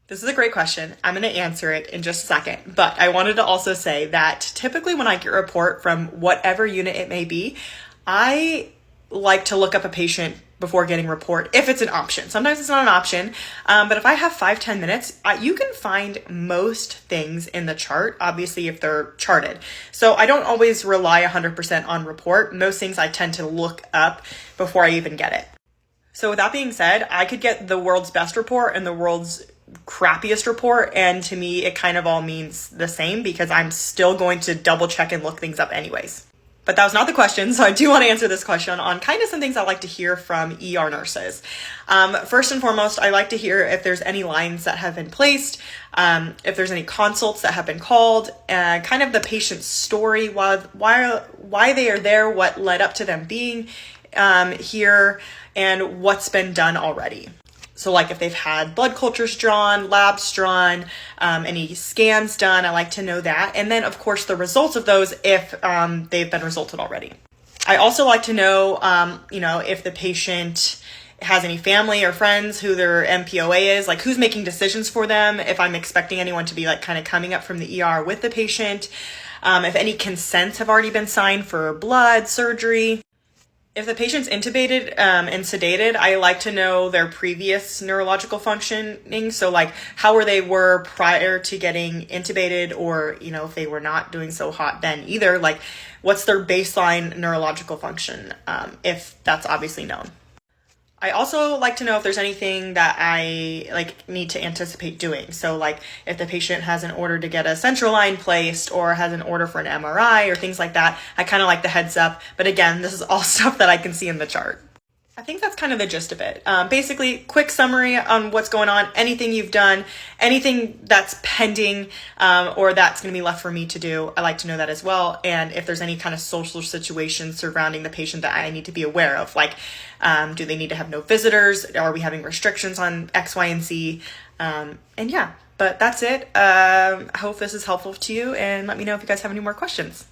This is a great question. I'm going to answer it in just a second. But I wanted to also say that typically when I get a report from whatever unit it may be, I like to look up a patient before getting a report if it's an option. Sometimes it's not an option, but if I have 5-10 minutes, you can find most things in the chart, obviously if they're charted. So I don't always rely 100% on report. Most things I tend to look up before I even get it. So with that being said, I could get the world's best report and the world's crappiest report, and to me it kind of all means the same because I'm still going to double check and look things up anyways. But that was not the question, so I do want to answer this question on kind of some things I like to hear from ER nurses. First and foremost, I like to hear if there's any lines that have been placed, if there's any consults that have been called, kind of the patient's story, why they are there, what led up to them being here, and what's been done already. So like if they've had blood cultures drawn, labs drawn, any scans done, I like to know that. And then of course the results of those if they've been resulted already. I also like to know, if the patient has any family or friends who their MPOA is, like who's making decisions for them, if I'm expecting anyone to be like kind of coming up from the ER with the patient, if any consents have already been signed for blood, surgery. If the patient's intubated and sedated, I like to know their previous neurological functioning. So like how they were prior to getting intubated, or, if they were not doing so hot then either, like what's their baseline neurological function, if that's obviously known. I also like to know if there's anything that I need to anticipate doing. So like if the patient has an order to get a central line placed or has an order for an MRI or things like that, I kind of like the heads up. But again, this is all stuff that I can see in the chart. I think that's kind of the gist of it. Basically, quick summary on what's going on, anything you've done, anything that's pending or that's going to be left for me to do. I like to know that as well. And if there's any kind of social situations surrounding the patient that I need to be aware of, like do they need to have no visitors? Are we having restrictions on X, Y, and Z? But that's it. I hope this is helpful to you, and let me know if you guys have any more questions.